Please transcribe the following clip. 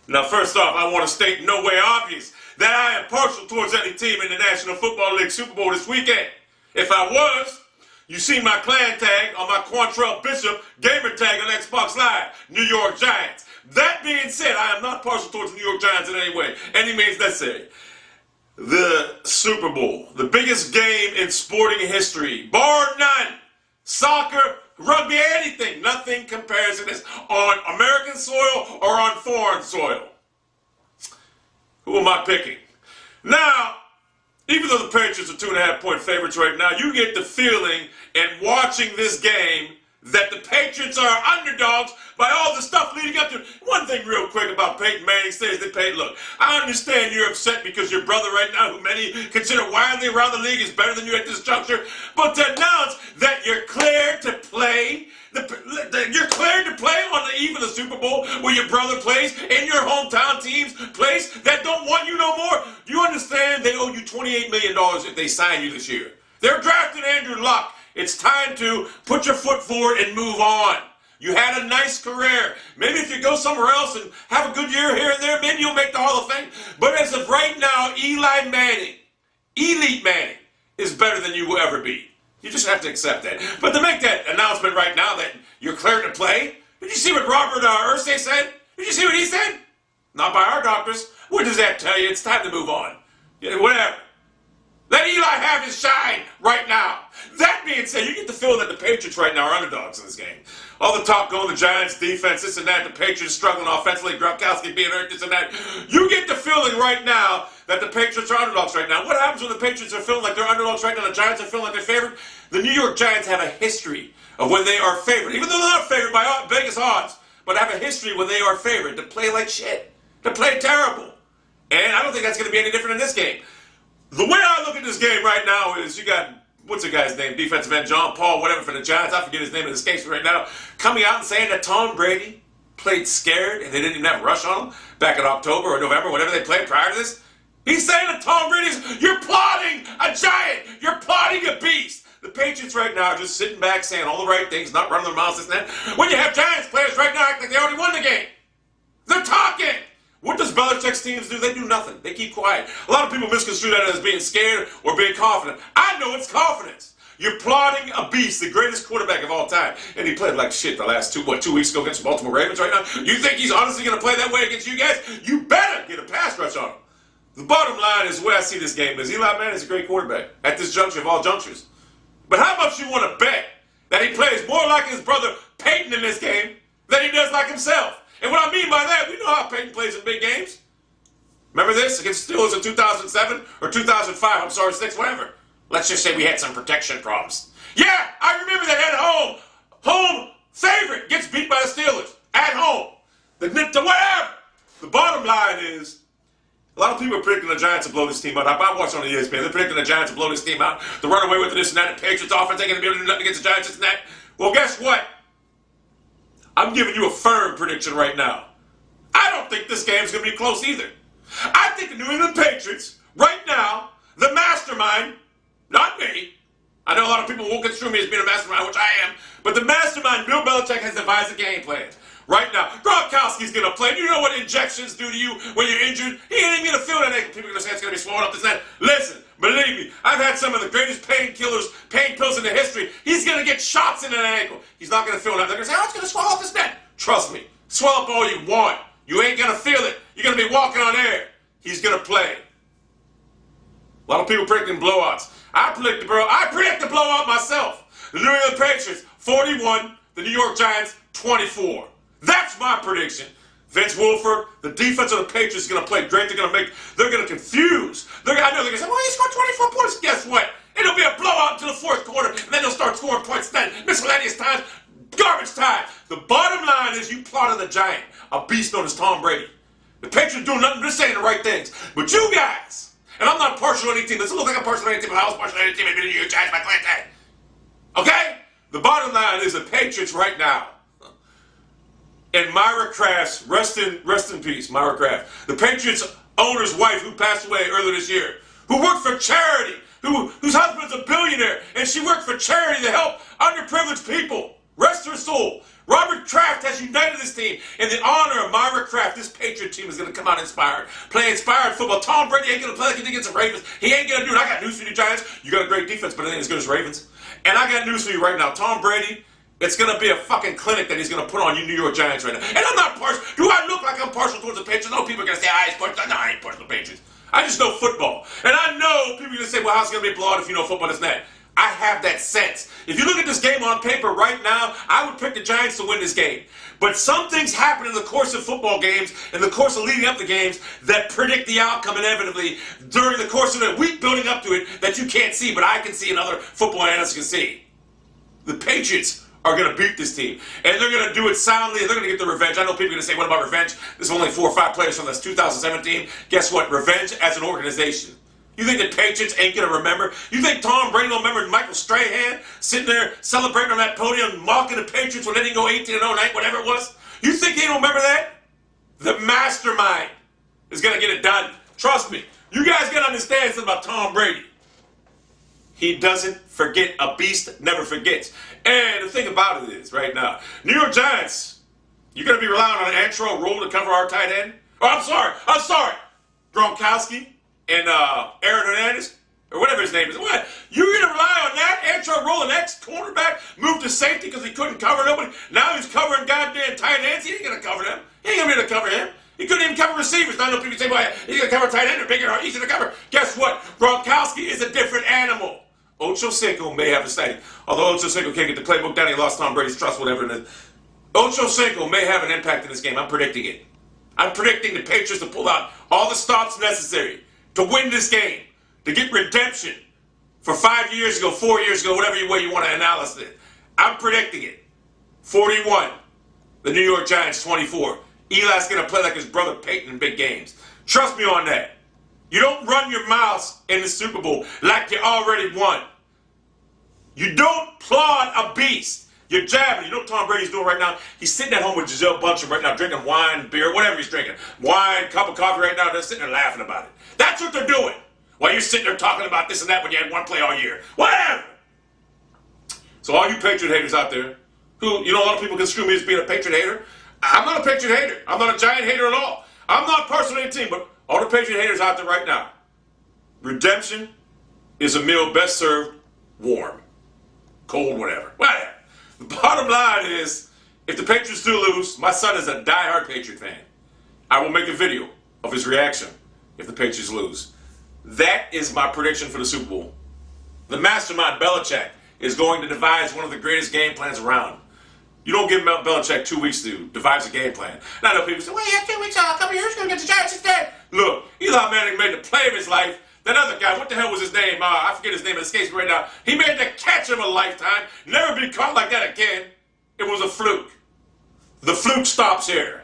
Now, first off, I want to state in no way obvious that I am partial towards any team in the National Football League Super Bowl this weekend. If I was, you see my clan tag on my Quantrell Bishop gamer tag on Xbox Live, New York Giants. That being said, I am not partial towards the New York Giants in any way, any means necessary. The Super Bowl, the biggest game in sporting history, bar none. Soccer, rugby, anything. Nothing compares to this on American soil or on foreign soil. Who am I picking? Now, even though the Patriots are 2.5-point favorites right now, you get the feeling in watching this game that the Patriots are underdogs by all the stuff leading up to it. One thing real quick about Peyton Manning says that Peyton, look, I understand you're upset because your brother right now, who many consider widely around the league, is better than you at this juncture, but to announce that you're cleared to play, you're cleared to play on the eve of the Super Bowl where your brother plays in your hometown team's place that don't want you no more. Do you understand they owe you $28 million if they sign you this year? They're drafting Andrew Luck. It's time to put your foot forward and move on. You had a nice career. Maybe if you go somewhere else and have a good year here and there, maybe you'll make the Hall of Fame. But as of right now, Eli Manning, Elite Manning, is better than you will ever be. You just have to accept that. But to make that announcement right now that you're cleared to play, did you see what Robert Irsay said? Did you see what he said? Not by our doctors. What does that tell you? It's time to move on. Yeah, whatever. Let Eli have his shine right now. That being said, you get the feeling that the Patriots right now are underdogs in this game. All the talk going, the Giants defense, this and that, the Patriots struggling offensively, Gronkowski being hurt, this and that. You get the feeling right now that the Patriots are underdogs right now. What happens when the Patriots are feeling like they're underdogs right now, the Giants are feeling like they're favored? The New York Giants have a history of when they are favored, even though they're not favored by Vegas odds, but have a history when they are favored to play like shit, to play terrible. And I don't think that's going to be any different in this game. The way I look at this game right now is you got, what's the guy's name, defensive end, John Paul, whatever, for the Giants, I forget his name, it escapes me right now, coming out and saying that Tom Brady played scared and they didn't even have a rush on him back in October or November, whatever they played prior to this. He's saying that Tom Brady's, you're plotting a giant, you're plotting a beast. The Patriots right now are just sitting back saying all the right things, not running their mouths, this and that. When you have Giants players right now acting like they already won the game. They're talking. What does Belichick's teams do? They do nothing. They keep quiet. A lot of people misconstrue that as being scared or being confident. I know it's confidence. You're plotting a beast, the greatest quarterback of all time. And he played like shit the last 2 weeks ago against the Baltimore Ravens right now. You think he's honestly going to play that way against you guys? You better get a pass rush on him. The bottom line is where I see this game is Eli Manning is a great quarterback at this juncture of all junctures. But how much you want to bet that he plays more like his brother Peyton in this game than he does like himself? And what I mean by that, we know how Peyton plays in big games. Remember this against Steelers in 2007 or 2005, I'm sorry, 6, whatever. Let's just say we had some protection problems. Yeah, I remember that at home. Home favorite gets beat by the Steelers at home. The whatever. The bottom line is, a lot of people are predicting the Giants to blow this team out. I watched on the ESPN. They're predicting the Giants to blow this team out, to run away with this and that. The Patriots offense ain't going to be able to do nothing against the Giants, this and that. Well, guess what? I'm giving you a firm prediction right now. I don't think this game's going to be close either. I think the New England Patriots, right now, the mastermind, not me. I know a lot of people won't construe me as being a mastermind, which I am, but the mastermind, Bill Belichick, has devised a game plan. Right now, Gronkowski's going to play. Do you know what injections do to you when you're injured? He ain't even going to feel that ankle. People are going to say it's going to be swollen up, this and that. Listen, believe me, I've had some of the greatest painkillers, pain pills in the history. He's going to get shots in an ankle. He's not going to feel that. They're going to say, oh, it's going to swell up, this and that. Trust me, swell up all you want. You ain't going to feel it. You're going to be walking on air. He's going to play. A lot of people predicting blowouts. I predict the blowout myself. The New England Patriots, 41. The New York Giants, 24. That's my prediction. Vince Wilfork, the defense of the Patriots is going to play great. They're going to confuse. I know they're going to say, well, he scored 24 points. Guess what? It'll be a blowout until the fourth quarter, and then they'll start scoring points then. Miscellaneous times, garbage time. The bottom line is you plotted a giant, a beast known as Tom Brady. The Patriots doing nothing, just saying the right things. But you guys, and I'm not partial to any team. Doesn't look like I'm partial to any team, but I was partial to any team. I've been in your Giants, my clan tag. Okay? The bottom line is the Patriots right now. And Myra Kraft's, rest in peace, Myra Kraft, the Patriots owner's wife who passed away earlier this year, who worked for charity, whose husband's a billionaire, and she worked for charity to help underprivileged people. Rest her soul. Robert Kraft has has united this team. In the honor of Myra Kraft, this Patriot team is going to come out inspired. Play inspired football. Tom Brady ain't going to play like he did against the Ravens. He ain't going to do it. I got news for you, Giants. You got a great defense, but it ain't as good as Ravens. And I got news for you right now. Tom Brady, it's going to be a fucking clinic that he's going to put on you New York Giants right now. And I'm not partial. Do I look like I'm partial towards the Patriots? No, people are going to say, he's partial. No, I ain't partial to the Patriots. I just know football. And I know people are going to say, well, how's it going to be a blowout if you know football? This and that. I have that sense. If you look at this game on paper right now, I would pick the Giants to win this game. But some things happen in the course of football games, in the course of leading up to games, that predict the outcome inevitably during the course of the week building up to it that you can't see, but I can see and other football analysts can see. The Patriots are going to beat this team. And they're going to do it soundly, and they're going to get the revenge. I know people are going to say, what about revenge? There's only 4 or 5 players from this 2017. Guess what? Revenge as an organization. You think the Patriots ain't going to remember? You think Tom Brady don't remember Michael Strahan sitting there celebrating on that podium, mocking the Patriots when they didn't go 18-0, whatever it was? You think they don't remember that? The mastermind is going to get it done. Trust me. You guys got to understand something about Tom Brady. He doesn't forget. A beast never forgets. And the thing about it is, right now, New York Giants, you're going to be relying on an Antro rule to cover our tight end? Oh, I'm sorry. Gronkowski and Aaron Hernandez, or whatever his name is. What? You're going to rely on that? Antro roll, the next cornerback moved to safety because he couldn't cover nobody. Now he's covering goddamn tight ends. He ain't going to cover them. He ain't going to be able to cover him. He couldn't even cover receivers. Now I know people say, well, he's going to cover tight end. They're bigger, easier to cover. Guess what? Gronkowski is a different animal. Ocho Cinco may have a sighting. Although Ocho Cinco can't get the playbook down, he lost Tom Brady's trust, whatever it is. Ocho Cinco may have an impact in this game. I'm predicting it. I'm predicting the Patriots to pull out all the stops necessary to win this game, to get redemption for 5 years ago, 4 years ago, whatever way you want to analyze it. I'm predicting it. 41. The New York Giants, 24. Eli's going to play like his brother Peyton in big games. Trust me on that. You don't run your mouth in the Super Bowl like you already won. You don't plod a beast. You're jabbing. You know what Tom Brady's doing right now? He's sitting at home with Gisele Bundchen right now, drinking wine, beer, whatever he's drinking. Wine, cup of coffee right now. They're sitting there laughing about it. That's what they're doing. While you're sitting there talking about this and that when you had one play all year. Whatever. So all you Patriot haters out there, who, you know, a lot of people construe me as being a Patriot hater. I'm not a Patriot hater. I'm not a Giant hater at all. I'm not personally a team, but all the Patriot haters out there right now. Redemption is a meal best served warm. Cold, whatever. Whatever. The bottom line is, if the Patriots do lose, my son is a diehard Patriot fan. I will make a video of his reaction if the Patriots lose. That is my prediction for the Super Bowl. The mastermind, Belichick, is going to devise one of the greatest game plans around. You don't give Belichick 2 weeks to devise a game plan. Now I know people say, well, yeah, 2 weeks, a couple years ago against the Giants instead. Look, Eli Manning made the play of his life. That other guy, what the hell was his name? I forget his name, it escapes me right now. He made the catch of a lifetime. Never be caught like that again. It was a fluke. The fluke stops here.